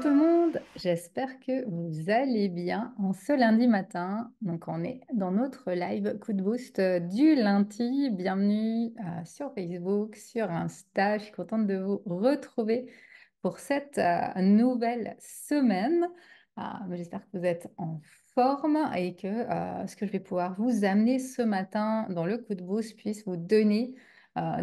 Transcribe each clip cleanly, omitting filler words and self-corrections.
tout le monde, j'espère que vous allez bien en ce lundi matin. Donc on est dans notre live coup de boost du lundi. Bienvenue sur Facebook, sur Insta. Je suis contente de vous retrouver pour cette nouvelle semaine. J'espère que vous êtes en forme et que ce que je vais pouvoir vous amener ce matin dans le coup de boost puisse vous donner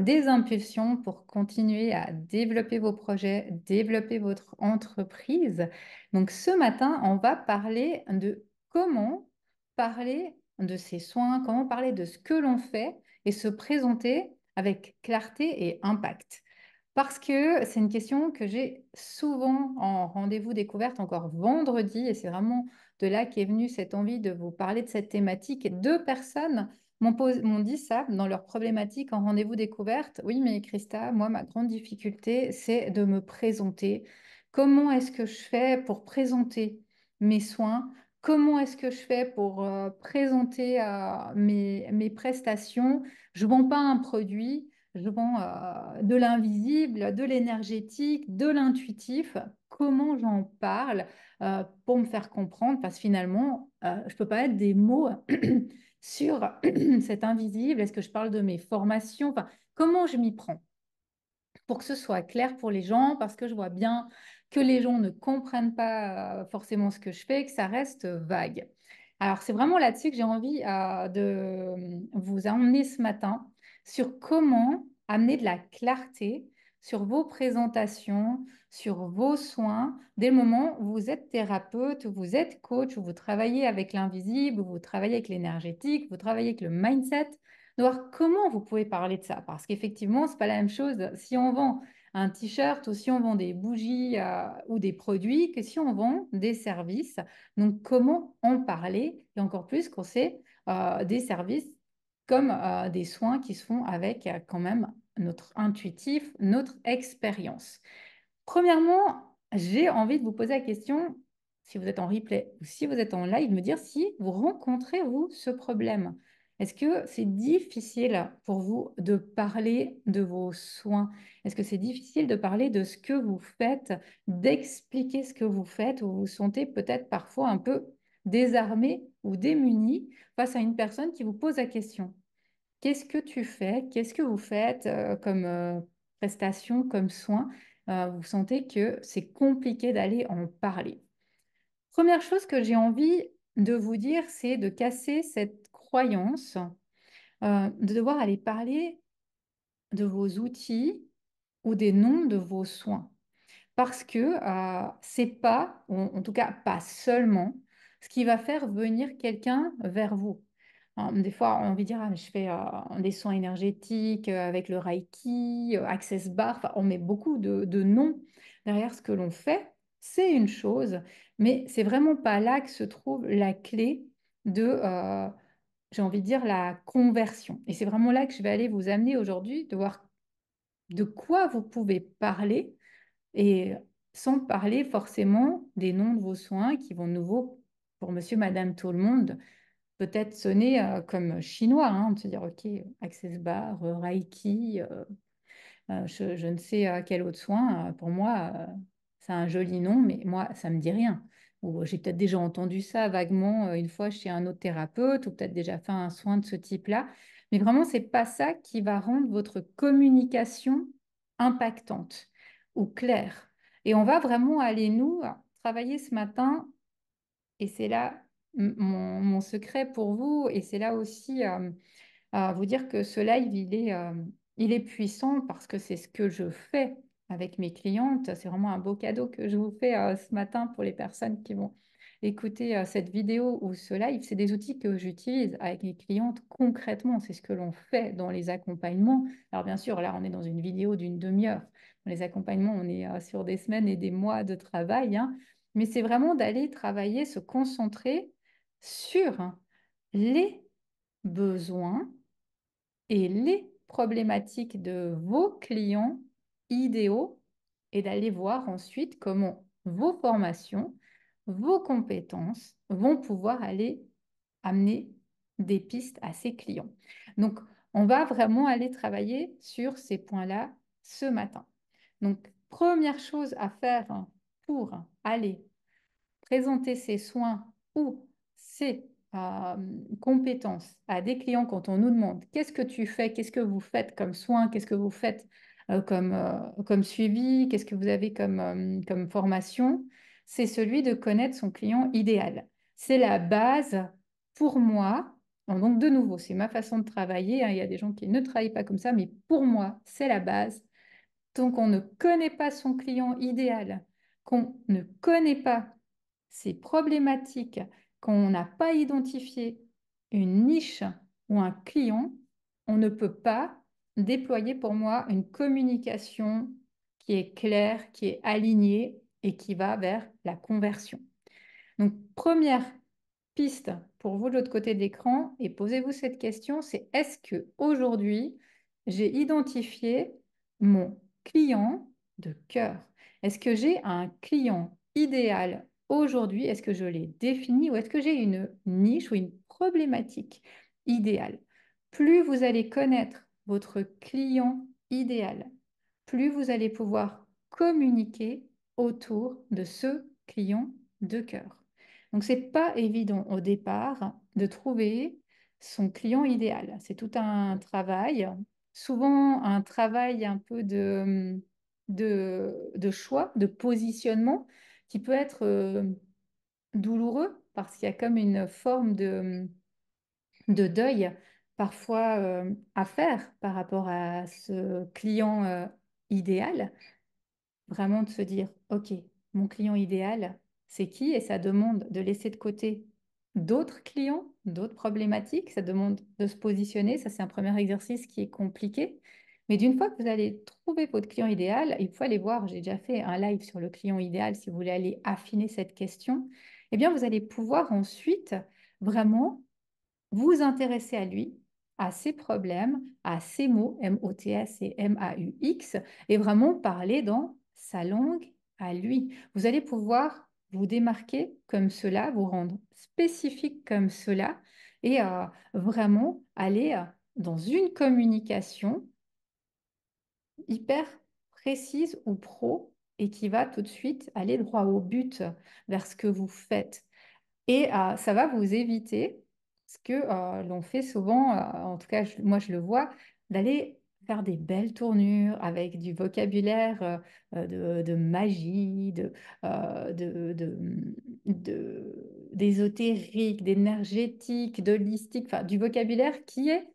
des impulsions pour continuer à développer vos projets, développer votre entreprise. Donc ce matin, on va parler de comment parler de ses soins, comment parler de ce que l'on fait et se présenter avec clarté et impact. Parce que c'est une question que j'ai souvent en rendez-vous découverte, encore vendredi, et c'est vraiment de là qu'est venue cette envie de vous parler de cette thématique. Et deux personnes m'ont dit ça dans leur problématique en rendez-vous découverte. Oui, mais Christa, moi, ma grande difficulté, c'est de me présenter. Comment est-ce que je fais pour présenter mes soins? Comment est-ce que je fais pour présenter mes prestations? Je ne vends pas un produit. Je vends de l'invisible, de l'énergétique, de l'intuitif. Comment j'en parle pour me faire comprendre? Parce que finalement, je ne peux pas être des mots sur cet invisible. Est-ce que je parle de mes formations? Enfin, comment je m'y prends? Pour que ce soit clair pour les gens, parce que je vois bien que les gens ne comprennent pas forcément ce que je fais, que ça reste vague. Alors, c'est vraiment là-dessus que j'ai envie de vous emmener ce matin sur comment amener de la clarté sur vos présentations, sur vos soins, dès le moment où vous êtes thérapeute, où vous êtes coach, où vous travaillez avec l'invisible, où vous travaillez avec l'énergétique, vous travaillez avec le mindset de voir comment vous pouvez parler de ça. Parce qu'effectivement, ce n'est pas la même chose si on vend un t-shirt ou si on vend des bougies ou des produits que si on vend des services. Donc, comment en parler? Et encore plus quand c'est des services comme des soins qui se font avec quand même notre intuitif, notre expérience. Premièrement, j'ai envie de vous poser la question, si vous êtes en replay ou si vous êtes en live, me dire si vous rencontrez, vous, ce problème. Est-ce que c'est difficile pour vous de parler de vos soins? Est-ce que c'est difficile de parler de ce que vous faites, d'expliquer ce que vous faites, ou vous vous sentez peut-être parfois un peu désarmé ou démuni face à une personne qui vous pose la question? Qu'est-ce que tu fais? Qu'est-ce que vous faites comme prestation, comme soin? Vous sentez que c'est compliqué d'aller en parler. Première chose que j'ai envie de vous dire, c'est de casser cette croyance de devoir aller parler de vos outils ou des noms de vos soins. Parce que c'est pas, en tout cas pas seulement, ce qui va faire venir quelqu'un vers vous. Des fois, on a envie de dire, ah, mais je fais des soins énergétiques avec le Reiki, Access Bar. Enfin, on met beaucoup de noms derrière ce que l'on fait. C'est une chose, mais c'est vraiment pas là que se trouve la clé de, j'ai envie de dire, la conversion. Et c'est vraiment là que je vais aller vous amener aujourd'hui, de voir de quoi vous pouvez parler et sans parler forcément des noms de vos soins qui vont de nouveau, pour monsieur, madame, tout le monde, peut-être sonner comme chinois, hein, de se dire, OK, Access Bar, Reiki, je ne sais quel autre soin. Pour moi, c'est un joli nom, mais moi, ça ne me dit rien. Ou j'ai peut-être déjà entendu ça vaguement une fois chez un autre thérapeute, ou peut-être déjà fait un soin de ce type-là. Mais vraiment, c'est pas ça qui va rendre votre communication impactante ou claire. Et on va vraiment aller, nous, travailler ce matin, et c'est là mon secret pour vous, et c'est là aussi à vous dire que ce live, il est puissant parce que c'est ce que je fais avec mes clientes. C'est vraiment un beau cadeau que je vous fais ce matin pour les personnes qui vont écouter cette vidéo ou ce live. C'est des outils que j'utilise avec mes clientes concrètement. C'est ce que l'on fait dans les accompagnements. Alors bien sûr, là, on est dans une vidéo d'une demi-heure. Dans les accompagnements, on est sur des semaines et des mois de travail, hein. Mais c'est vraiment d'aller travailler, se concentrer sur les besoins et les problématiques de vos clients idéaux et d'aller voir ensuite comment vos formations, vos compétences vont pouvoir aller amener des pistes à ces clients. Donc, on va vraiment aller travailler sur ces points-là ce matin. Donc, première chose à faire pour aller présenter ses soins ou ses compétences à des clients quand on nous demande qu'est-ce que tu fais, qu'est-ce que vous faites comme soins, qu'est-ce que vous faites comme suivi, qu'est-ce que vous avez comme formation, c'est celui de connaître son client idéal. C'est la base pour moi. Donc, de nouveau, c'est ma façon de travailler, hein. Il y a des gens qui ne travaillent pas comme ça, mais pour moi, c'est la base. Donc, on ne connaît pas son client idéal, qu'on ne connaît pas ses problématiques, qu'on n'a pas identifié une niche ou un client, on ne peut pas déployer pour moi une communication qui est claire, qui est alignée et qui va vers la conversion. Donc, première piste pour vous de l'autre côté de l'écran, et posez-vous cette question, c'est est-ce que aujourd'hui j'ai identifié mon client de cœur? Est-ce que j'ai un client idéal aujourd'hui? Est-ce que je l'ai défini ou est-ce que j'ai une niche ou une problématique idéale? Plus vous allez connaître votre client idéal, plus vous allez pouvoir communiquer autour de ce client de cœur. Donc, c'est pas évident au départ de trouver son client idéal. C'est tout un travail, souvent un travail un peu de choix, de positionnement qui peut être douloureux parce qu'il y a comme une forme de deuil parfois à faire par rapport à ce client idéal. Vraiment de se dire, OK, mon client idéal, c'est qui? Et ça demande de laisser de côté d'autres clients, d'autres problématiques. Ça demande de se positionner. Ça, c'est un premier exercice qui est compliqué. Mais d'une fois que vous allez trouver votre client idéal, il faut aller voir, j'ai déjà fait un live sur le client idéal, si vous voulez aller affiner cette question, eh bien, vous allez pouvoir ensuite vraiment vous intéresser à lui, à ses problèmes, à ses mots, M-O-T-S et M-A-U-X, et vraiment parler dans sa langue à lui. Vous allez pouvoir vous démarquer comme cela, vous rendre spécifique comme cela, et vraiment aller dans une communication hyper précise ou pro, et qui va tout de suite aller droit au but vers ce que vous faites. Et ça va vous éviter ce que l'on fait souvent, en tout cas moi je le vois, d'aller faire des belles tournures avec du vocabulaire de magie, d'ésotérique, d'énergétique, d'holistique, enfin du vocabulaire qui est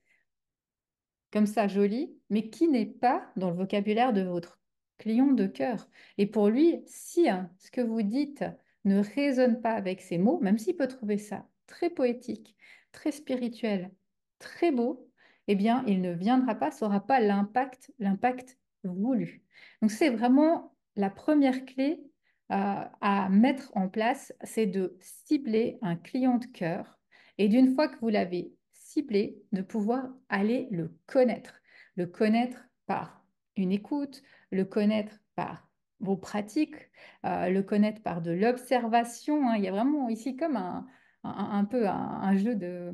comme ça joli, mais qui n'est pas dans le vocabulaire de votre client de cœur. Et pour lui, si hein, ce que vous dites ne résonne pas avec ses mots, même s'il peut trouver ça très poétique, très spirituel, très beau, eh bien, il ne viendra pas, ça n'aura pas l'impact voulu. Donc, c'est vraiment la première clé à mettre en place, c'est de cibler un client de cœur. Et d'une fois que vous l'avez ciblé, de pouvoir aller le connaître par une écoute, le connaître par vos pratiques, le connaître par de l'observation, hein. Il y a vraiment ici comme un peu un jeu de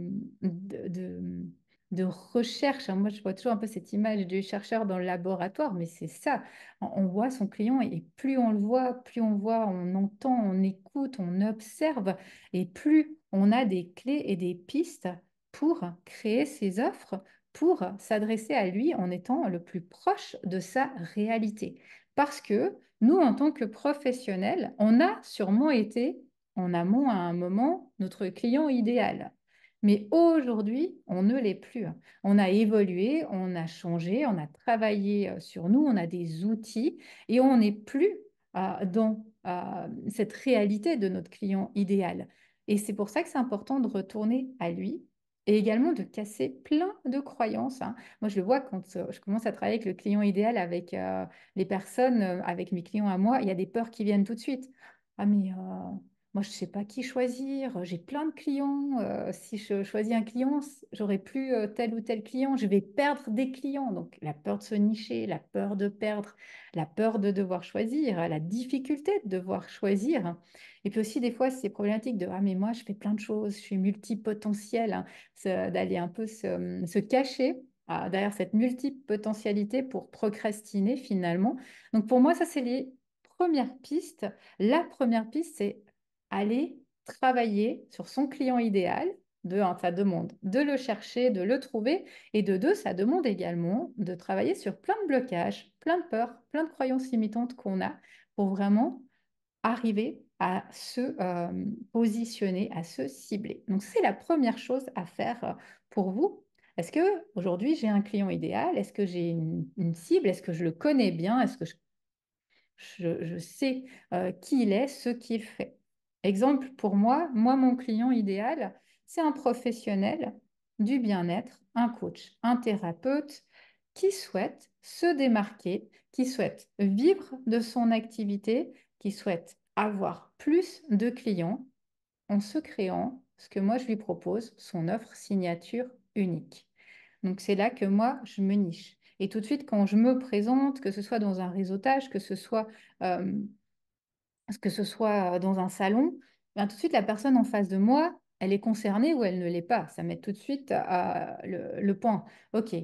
recherche, hein. Moi, je vois toujours un peu cette image du chercheur dans le laboratoire, mais c'est ça. On voit son client et plus on le voit, plus on voit, on entend, on écoute, on observe, et plus on a des clés et des pistes pour créer ses offres, pour s'adresser à lui en étant le plus proche de sa réalité. Parce que nous, en tant que professionnels, on a sûrement été en amont à un moment notre client idéal. Mais aujourd'hui, on ne l'est plus. On a évolué, on a changé, on a travaillé sur nous, on a des outils et on n'est plus dans cette réalité de notre client idéal. Et c'est pour ça que c'est important de retourner à lui et également de casser plein de croyances, hein. Moi, je le vois quand je commence à travailler avec le client idéal, avec les personnes, avec mes clients à moi, il y a des peurs qui viennent tout de suite. Ah, mais moi, je ne sais pas qui choisir. J'ai plein de clients. Si je choisis un client, j'aurai plus tel ou tel client. Je vais perdre des clients. Donc, la peur de se nicher, la peur de perdre, la peur de devoir choisir, la difficulté de devoir choisir. Et puis aussi, des fois, c'est problématique de, ah, mais moi, je fais plein de choses. Je suis multipotentiel, hein. D'aller un peu se cacher derrière cette multipotentialité pour procrastiner finalement. Donc, pour moi, ça, c'est les la première piste, c'est aller travailler sur son client idéal. De un, ça demande de le chercher, de le trouver. Et de deux, ça demande également de travailler sur plein de blocages, plein de peurs, plein de croyances limitantes qu'on a pour vraiment arriver à se positionner, à se cibler. Donc, c'est la première chose à faire pour vous. Est-ce que aujourd'hui j'ai un client idéal? Est-ce que j'ai une cible? Est-ce que je le connais bien? Est-ce que je sais qui il est, ce qu'il fait? Exemple pour moi, mon client idéal, c'est un professionnel du bien-être, un coach, un thérapeute qui souhaite se démarquer, qui souhaite vivre de son activité, qui souhaite avoir plus de clients en se créant ce que moi je lui propose, son offre signature unique. Donc c'est là que moi je me niche. Et tout de suite, quand je me présente, que ce soit dans un réseautage, euh, que ce soit dans un salon, ben, tout de suite, la personne en face de moi, elle est concernée ou elle ne l'est pas. Ça met tout de suite le point. OK.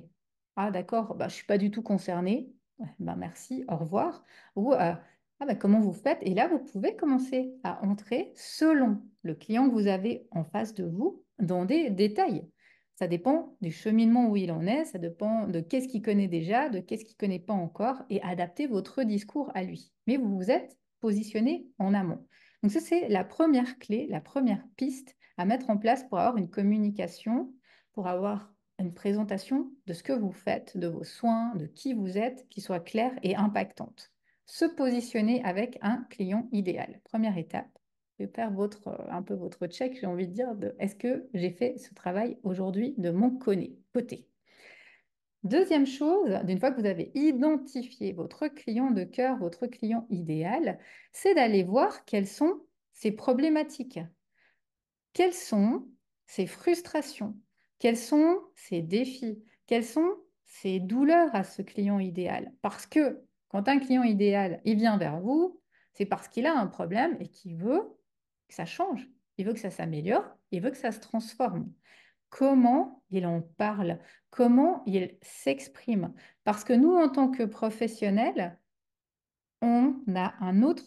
Ah, d'accord, bah, je ne suis pas du tout concernée. Ouais, ben, merci, au revoir. Ou ah, ben, comment vous faites? Et là, vous pouvez commencer à entrer selon le client que vous avez en face de vous dans des détails. Ça dépend du cheminement où il en est, ça dépend de qu'est-ce qu'il connaît déjà, de qu'est-ce qu'il ne connaît pas encore, et adapter votre discours à lui. Mais vous vous êtes positionner en amont. Donc ça, c'est la première clé, la première piste à mettre en place pour avoir une communication, pour avoir une présentation de ce que vous faites, de vos soins, de qui vous êtes, qui soit claire et impactante. Se positionner avec un client idéal. Première étape, de faire un peu votre check, j'ai envie de dire, de est-ce que j'ai fait ce travail aujourd'hui de mon côté. Deuxième chose, d'une fois que vous avez identifié votre client de cœur, votre client idéal, c'est d'aller voir quelles sont ses problématiques, quelles sont ses frustrations, quels sont ses défis, quelles sont ses douleurs à ce client idéal. Parce que quand un client idéal, il vient vers vous, c'est parce qu'il a un problème et qu'il veut que ça change, il veut que ça s'améliore, il veut que ça se transforme. Comment il en parle, comment il s'exprime. Parce que nous, en tant que professionnels, on a un autre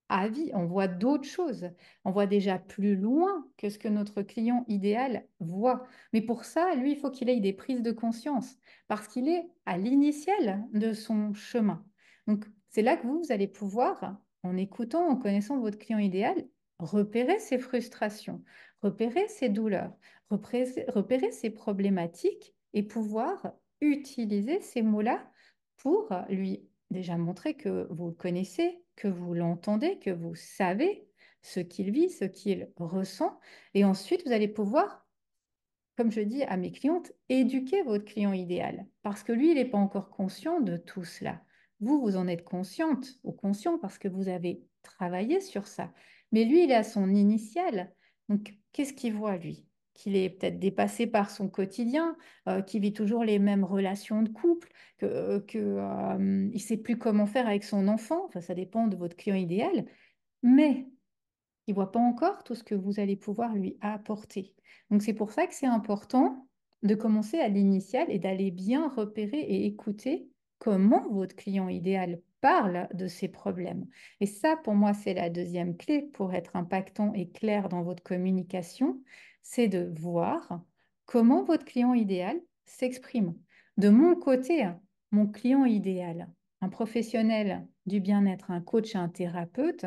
avis, on voit d'autres choses, on voit déjà plus loin que ce que notre client idéal voit. Mais pour ça, lui, il faut qu'il ait des prises de conscience, parce qu'il est à l'initiale de son chemin. Donc, c'est là que vous allez pouvoir, en écoutant, en connaissant votre client idéal, repérer ses frustrations, repérer ses douleurs, repérer ses problématiques et pouvoir utiliser ces mots-là pour lui déjà montrer que vous le connaissez, que vous l'entendez, que vous savez ce qu'il vit, ce qu'il ressent. Et ensuite, vous allez pouvoir, comme je dis à mes clientes, éduquer votre client idéal. Parce que lui, il n'est pas encore conscient de tout cela. Vous, vous en êtes consciente ou conscient parce que vous avez travaillé sur ça. Mais lui, il est à son initial. Donc, qu'est-ce qu'il voit, lui? Qu'il est peut-être dépassé par son quotidien, qu'il vit toujours les mêmes relations de couple, il ne sait plus comment faire avec son enfant. Enfin, ça dépend de votre client idéal. Mais il ne voit pas encore tout ce que vous allez pouvoir lui apporter. Donc c'est pour ça que c'est important de commencer à l'initial et d'aller bien repérer et écouter comment votre client idéal parle de ses problèmes. Et ça, pour moi, c'est la deuxième clé pour être impactant et clair dans votre communication, c'est de voir comment votre client idéal s'exprime. De mon côté, mon client idéal, un professionnel du bien-être, un coach, un thérapeute,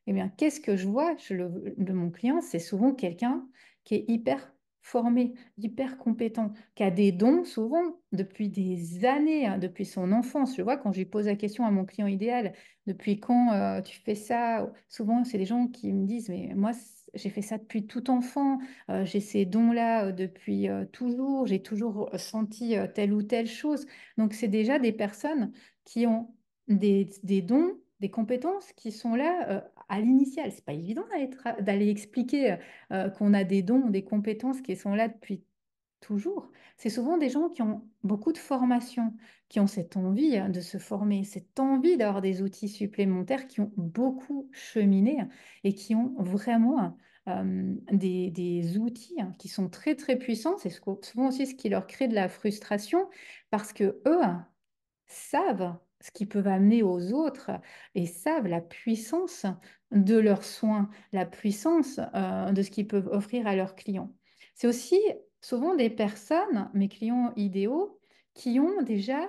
eh bien, qu'est-ce que je vois de mon client? C'est souvent quelqu'un qui est hyper formé, hyper compétent, qui a des dons souvent depuis des années, hein, depuis son enfance. Je vois quand je lui pose la question à mon client idéal, depuis quand tu fais ça? Souvent, c'est des gens qui me disent, mais moi, j'ai fait ça depuis tout enfant, j'ai ces dons-là depuis toujours, j'ai toujours senti telle ou telle chose. Donc, c'est déjà des personnes qui ont des dons, des compétences qui sont là à l'initial. C'est pas évident d'aller expliquer qu'on a des dons, des compétences qui sont là depuis toujours. C'est souvent des gens qui ont beaucoup de formation, qui ont cette envie de se former, cette envie d'avoir des outils supplémentaires, qui ont beaucoup cheminé et qui ont vraiment des outils qui sont très très puissants. C'est souvent aussi ce qui leur crée de la frustration parce que eux, savent ce qu'ils peuvent amener aux autres et savent la puissance de leurs soins, la puissance de ce qu'ils peuvent offrir à leurs clients. C'est aussi souvent des personnes, mes clients idéaux, qui ont déjà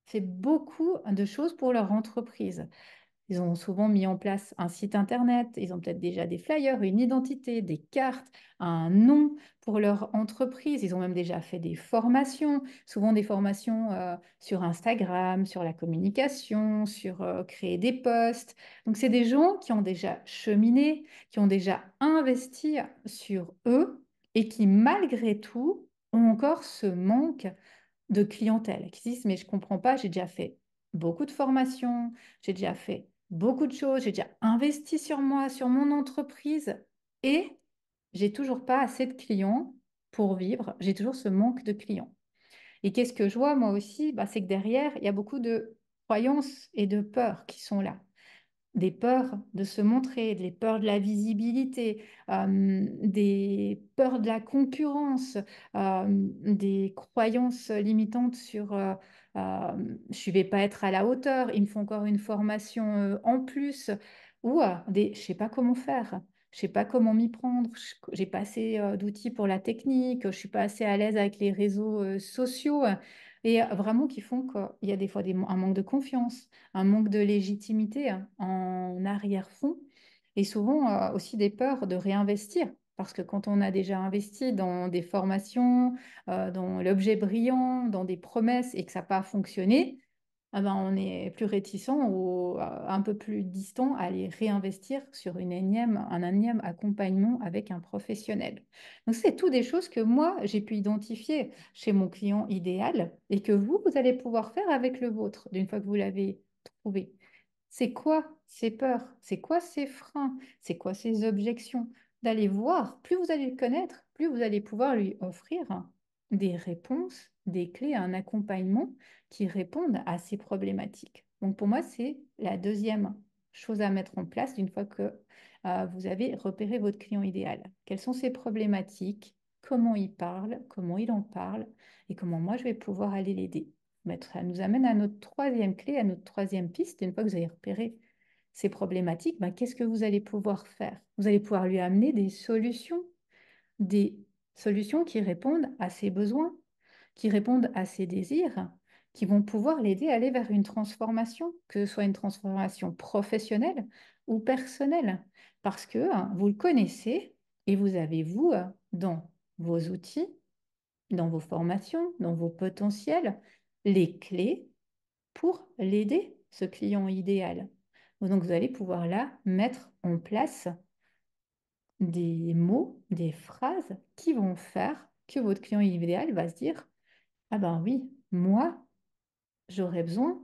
fait beaucoup de choses pour leur entreprise. Ils ont souvent mis en place un site internet, ils ont peut-être déjà des flyers, une identité, des cartes, un nom pour leur entreprise. Ils ont même déjà fait des formations, souvent des formations sur Instagram, sur la communication, sur créer des posts. Donc, c'est des gens qui ont déjà cheminé, qui ont déjà investi sur eux et qui, malgré tout, ont encore ce manque de clientèle qui disent, mais je comprends pas, j'ai déjà fait beaucoup de formations, j'ai déjà fait beaucoup de choses, j'ai déjà investi sur moi, sur mon entreprise et j'ai toujours pas assez de clients pour vivre, j'ai toujours ce manque de clients. Et qu'est-ce que je vois moi aussi? Bah, c'est que derrière, il y a beaucoup de croyances et de peurs qui sont là, des peurs de se montrer, des peurs de la visibilité, des peurs de la concurrence, des croyances limitantes sur je ne vais pas être à la hauteur, il me faut encore une formation en plus, ou des je ne sais pas comment faire. Je ne sais pas comment m'y prendre, j'ai pas assez d'outils pour la technique, je ne suis pas assez à l'aise avec les réseaux sociaux, et vraiment qui font qu'il y a des fois un manque de confiance, un manque de légitimité en arrière-fond et souvent aussi des peurs de réinvestir. Parce que quand on a déjà investi dans des formations, dans l'objet brillant, dans des promesses et que ça n'a pas fonctionné, ah ben, on est plus réticent ou un peu plus distant à aller réinvestir sur un énième accompagnement avec un professionnel. Donc, c'est tout des choses que moi, j'ai pu identifier chez mon client idéal et que vous allez pouvoir faire avec le vôtre, d'une fois que vous l'avez trouvé. C'est quoi ces peurs? C'est quoi ces freins? C'est quoi ces objections? D'aller voir, plus vous allez le connaître, plus vous allez pouvoir lui offrir des réponses, des clés, un accompagnement qui répondent à ces problématiques. Donc pour moi, c'est la deuxième chose à mettre en place une fois que vous avez repéré votre client idéal. Quelles sont ses problématiques? Comment il parle? Comment il en parle? Et comment moi, je vais pouvoir aller l'aider? Ça nous amène à notre troisième clé, à notre troisième piste. Une fois que vous avez repéré ces problématiques, ben, qu'est-ce que vous allez pouvoir faire? Vous allez pouvoir lui amener des solutions qui répondent à ses besoins, qui répondent à ses désirs, qui vont pouvoir l'aider à aller vers une transformation, que ce soit une transformation professionnelle ou personnelle. Parce que vous le connaissez et vous avez, vous, dans vos outils, dans vos formations, dans vos potentiels, les clés pour l'aider, ce client idéal. Donc, vous allez pouvoir là mettre en place des mots, des phrases qui vont faire que votre client idéal va se dire, ah ben oui, moi, j'aurais besoin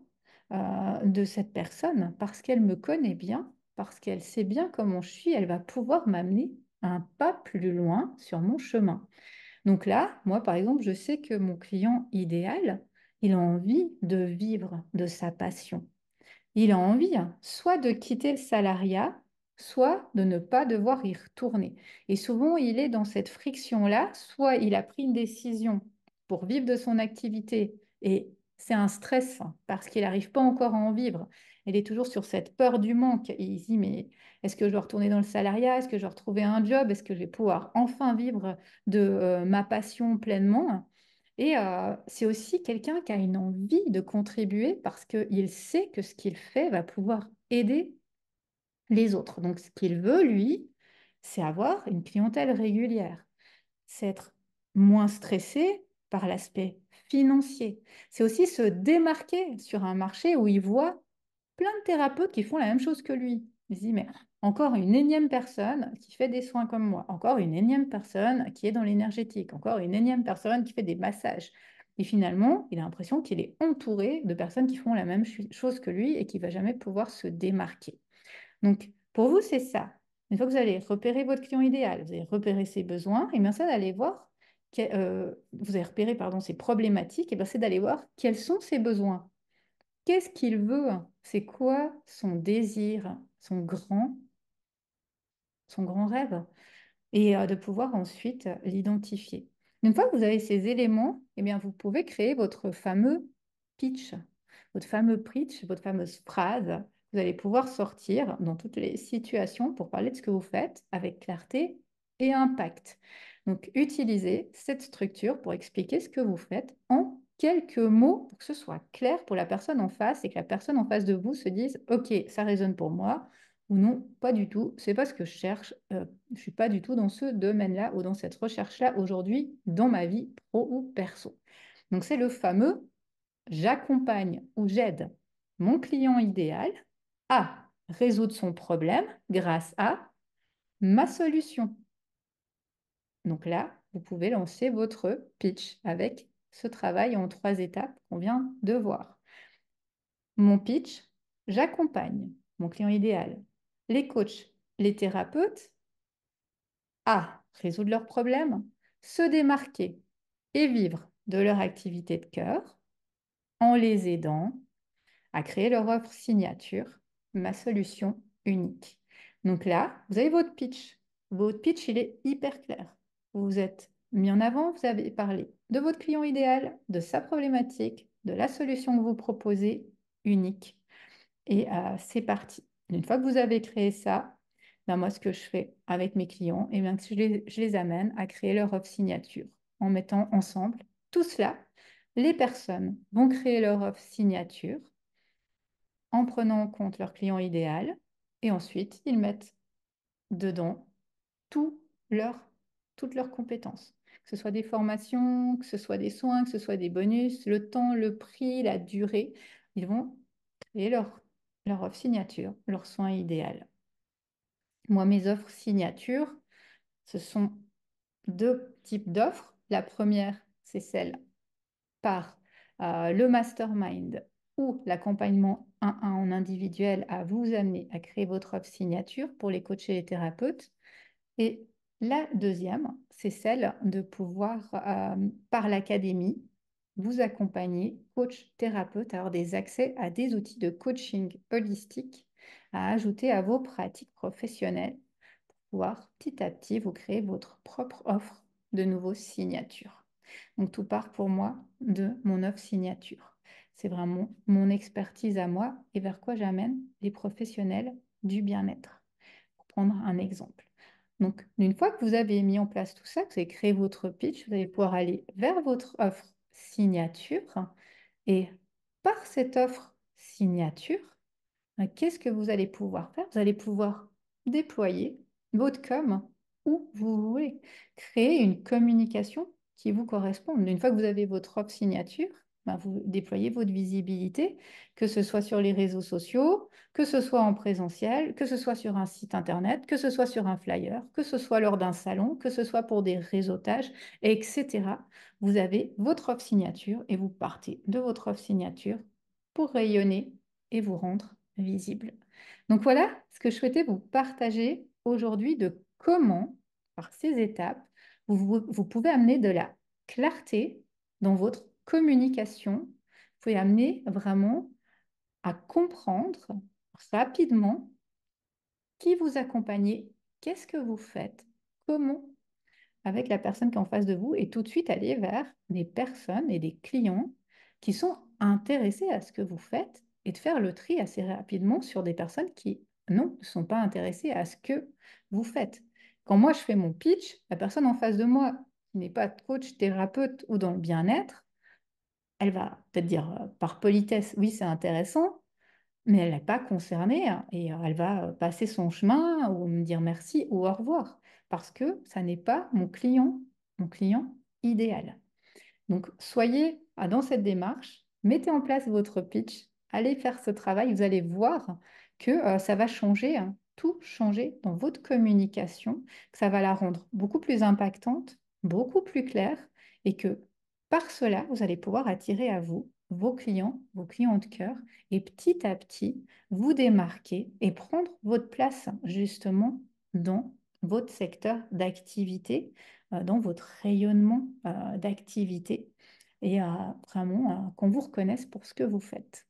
de cette personne parce qu'elle me connaît bien, parce qu'elle sait bien comment je suis, elle va pouvoir m'amener un pas plus loin sur mon chemin. Donc là, moi, par exemple, je sais que mon client idéal, il a envie de vivre de sa passion. Il a envie soit de quitter le salariat, soit de ne pas devoir y retourner. Et souvent, il est dans cette friction-là, soit il a pris une décision pour vivre de son activité et c'est un stress parce qu'il n'arrive pas encore à en vivre. Il est toujours sur cette peur du manque et il se dit, mais est-ce que je dois retourner dans le salariat? Est-ce que je dois retrouver un job? Est-ce que je vais pouvoir enfin vivre de ma passion pleinement? Et c'est aussi quelqu'un qui a une envie de contribuer parce qu'il sait que ce qu'il fait va pouvoir aider les autres. Donc, ce qu'il veut, lui, c'est avoir une clientèle régulière. C'est être moins stressé par l'aspect financier. C'est aussi se démarquer sur un marché où il voit plein de thérapeutes qui font la même chose que lui. Il se dit, mais encore une énième personne qui fait des soins comme moi, encore une énième personne qui est dans l'énergétique, encore une énième personne qui fait des massages. Et finalement, il a l'impression qu'il est entouré de personnes qui font la même chose que lui et qui ne va jamais pouvoir se démarquer. Donc, pour vous, c'est ça. Une fois que vous allez repérer votre client idéal, vous allez repérer ses besoins, et bien ça d'aller voir, vous avez repéré, pardon, ses problématiques, et bien c'est d'aller voir quels sont ses besoins. Qu'est-ce qu'il veut? C'est quoi son désir, son grand rêve? Et de pouvoir ensuite l'identifier. Une fois que vous avez ces éléments, eh bien, vous pouvez créer votre fameux pitch. votre fameux preach, votre fameuse phrase. Vous allez pouvoir sortir dans toutes les situations pour parler de ce que vous faites avec clarté et impact. Donc, utilisez cette structure pour expliquer ce que vous faites en quelques mots pour que ce soit clair pour la personne en face et que la personne en face de vous se dise, OK, ça résonne pour moi, ou non, pas du tout, c'est pas ce que je cherche, je suis pas du tout dans ce domaine-là ou dans cette recherche-là aujourd'hui dans ma vie pro ou perso. Donc, c'est le fameux j'accompagne ou j'aide mon client idéal à résoudre son problème grâce à ma solution. Donc là, vous pouvez lancer votre pitch avec ce travail en 3 étapes qu'on vient de voir. Mon pitch, j'accompagne mon client idéal, les coachs, les thérapeutes à résoudre leurs problèmes, se démarquer et vivre de leur activité de cœur en les aidant à créer leur offre signature, ma solution unique. Donc là, vous avez votre pitch. Votre pitch, il est hyper clair. Vous vous êtes mis en avant, vous avez parlé de votre client idéal, de sa problématique, de la solution que vous proposez, unique. Et c'est parti. Une fois que vous avez créé ça, ben moi, ce que je fais avec mes clients, et bien, je les amène à créer leur offre signature en mettant ensemble tout cela. Les personnes vont créer leur offre signature en prenant en compte leur client idéal et ensuite ils mettent dedans tout leur, toutes leurs compétences. Que ce soit des formations, que ce soit des soins, que ce soit des bonus, le temps, le prix, la durée, ils vont créer leur offre signature, leur soin idéal. Moi, mes offres signature, ce sont 2 types d'offres. La première, c'est celle par le mastermind ou l'accompagnement 1-1 en individuel à vous amener à créer votre offre signature pour les coachs et les thérapeutes. Et la deuxième, c'est celle de pouvoir, par l'académie, vous accompagner, coach, thérapeute, à avoir des accès à des outils de coaching holistique à ajouter à vos pratiques professionnelles pour pouvoir petit à petit vous créer votre propre offre de nouveaux signatures. Donc tout part pour moi de mon offre signature. C'est vraiment mon expertise à moi et vers quoi j'amène les professionnels du bien-être. Pour prendre un exemple. Donc, une fois que vous avez mis en place tout ça, que vous avez créé votre pitch, vous allez pouvoir aller vers votre offre signature. Et par cette offre signature, qu'est-ce que vous allez pouvoir faire? Vous allez pouvoir déployer votre com où vous voulez, créer une communication qui vous corresponde. Une fois que vous avez votre offre signature, ben, vous déployez votre visibilité, que ce soit sur les réseaux sociaux, que ce soit en présentiel, que ce soit sur un site internet, que ce soit sur un flyer, que ce soit lors d'un salon, que ce soit pour des réseautages, etc. Vous avez votre offre signature et vous partez de votre offre signature pour rayonner et vous rendre visible. Donc voilà ce que je souhaitais vous partager aujourd'hui de comment, par ces étapes, vous pouvez amener de la clarté dans votre communication. Vous pouvez amener vraiment à comprendre rapidement qui vous accompagnez, qu'est-ce que vous faites, comment avec la personne qui est en face de vous et tout de suite aller vers des personnes et des clients qui sont intéressés à ce que vous faites et de faire le tri assez rapidement sur des personnes qui, non, ne sont pas intéressées à ce que vous faites. Quand moi, je fais mon pitch, la personne en face de moi, qui n'est pas coach, thérapeute ou dans le bien-être, elle va peut-être dire par politesse, oui, c'est intéressant, mais elle n'est pas concernée hein, et elle va passer son chemin ou me dire merci ou au revoir parce que ça n'est pas mon client idéal. Donc, soyez dans cette démarche, mettez en place votre pitch, allez faire ce travail, vous allez voir que ça va changer, hein, tout changer dans votre communication, que ça va la rendre beaucoup plus impactante, beaucoup plus claire, et que par cela, vous allez pouvoir attirer à vous vos clients de cœur, et petit à petit, vous démarquer et prendre votre place justement dans votre secteur d'activité dans votre rayonnement d'activité et vraiment qu'on vous reconnaisse pour ce que vous faites.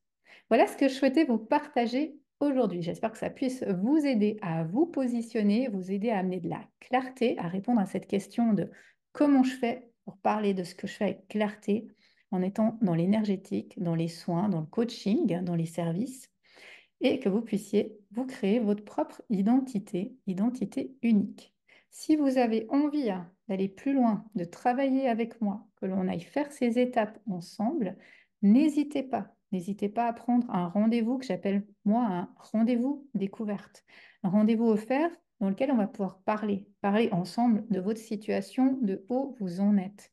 Voilà ce que je souhaitais vous partager aujourd'hui. J'espère que ça puisse vous aider à vous positionner, vous aider à amener de la clarté, à répondre à cette question de comment je fais pour parler de ce que je fais avec clarté, en étant dans l'énergétique, dans les soins, dans le coaching, dans les services, et que vous puissiez vous créer votre propre identité, identité unique. Si vous avez envie d'aller plus loin, de travailler avec moi, que l'on aille faire ces étapes ensemble, n'hésitez pas. N'hésitez pas à prendre un rendez-vous que j'appelle moi un rendez-vous découverte. Un rendez-vous offert dans lequel on va pouvoir parler ensemble de votre situation, de où vous en êtes.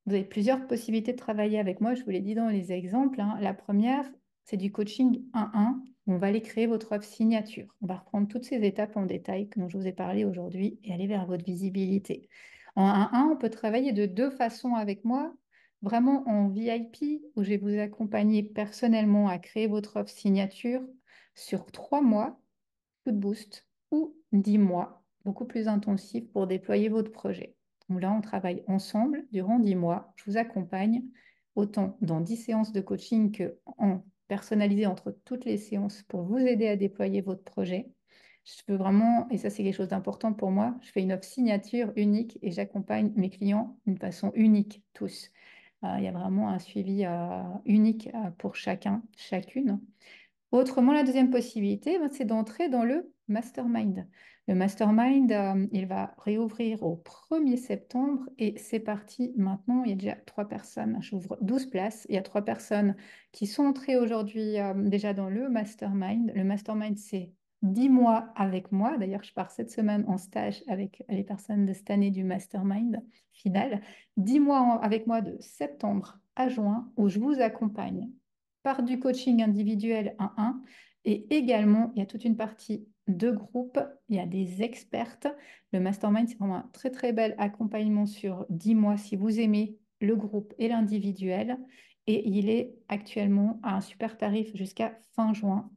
Vous avez plusieurs possibilités de travailler avec moi, je vous l'ai dit dans les exemples, hein. La première, c'est du coaching 1-1. On va aller créer votre offre signature. On va reprendre toutes ces étapes en détail dont je vous ai parlé aujourd'hui et aller vers votre visibilité. En 1-1, on peut travailler de deux façons avec moi. Vraiment en VIP, où je vais vous accompagner personnellement à créer votre offre signature sur 3 mois, coup de boost, ou 10 mois, beaucoup plus intensif pour déployer votre projet. Donc là, on travaille ensemble durant 10 mois. Je vous accompagne autant dans 10 séances de coaching que en personnalisé entre toutes les séances pour vous aider à déployer votre projet. Je veux vraiment, et ça c'est quelque chose d'important pour moi, je fais une offre signature unique et j'accompagne mes clients d'une façon unique, tous. Il y a vraiment un suivi unique pour chacun, chacune. Autrement, la deuxième possibilité, ben, c'est d'entrer dans le mastermind. Le mastermind, il va réouvrir au 1er septembre et c'est parti maintenant. Il y a déjà 3 personnes. J'ouvre 12 places. Il y a 3 personnes qui sont entrées aujourd'hui déjà dans le mastermind. Le mastermind, c'est 10 mois avec moi. D'ailleurs, je pars cette semaine en stage avec les personnes de cette année du mastermind final. 10 mois avec moi de septembre à juin où je vous accompagne par du coaching individuel 1-1 et également, il y a toute une partie de groupe, il y a des expertes. Le mastermind, c'est vraiment un très très bel accompagnement sur 10 mois si vous aimez le groupe et l'individuel. Et il est actuellement à un super tarif jusqu'à fin juin.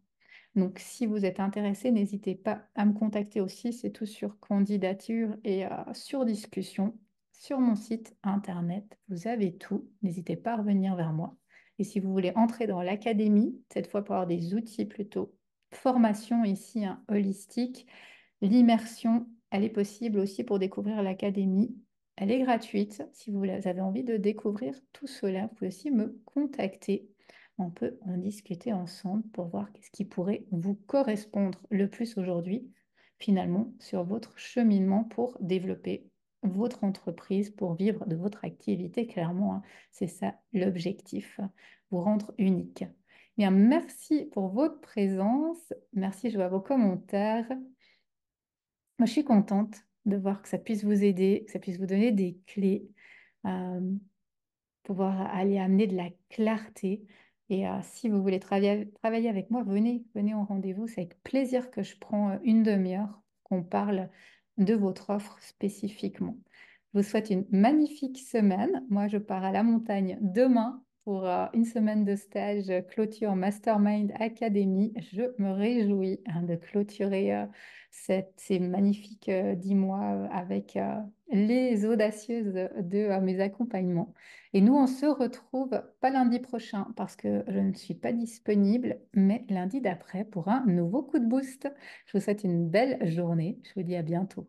Donc, si vous êtes intéressé, n'hésitez pas à me contacter aussi. C'est tout sur candidature et sur discussion. Sur mon site internet, vous avez tout. N'hésitez pas à revenir vers moi. Et si vous voulez entrer dans l'académie, cette fois pour avoir des outils plutôt formation ici, hein, holistique, l'immersion, elle est possible aussi pour découvrir l'académie. Elle est gratuite. Si vous avez envie de découvrir tout cela, vous pouvez aussi me contacter. On peut en discuter ensemble pour voir qu'est-ce qui pourrait vous correspondre le plus aujourd'hui, finalement, sur votre cheminement pour développer votre entreprise, pour vivre de votre activité. Clairement, hein, c'est ça l'objectif, vous rendre unique. Bien, merci pour votre présence. Merci, je vois vos commentaires. Moi, je suis contente de voir que ça puisse vous aider, que ça puisse vous donner des clés, euh, pouvoir aller amener de la clarté. Et si vous voulez travailler avec moi, venez au rendez-vous. C'est avec plaisir que je prends une demi-heure, qu'on parle de votre offre spécifiquement. Je vous souhaite une magnifique semaine. Moi, je pars à la montagne demain pour une semaine de stage clôture Mastermind Academy. Je me réjouis de clôturer ces magnifiques 10 mois avec les audacieuses de mes accompagnements. Et nous, on se retrouve pas lundi prochain parce que je ne suis pas disponible, mais lundi d'après pour un nouveau coup de boost. Je vous souhaite une belle journée. Je vous dis à bientôt.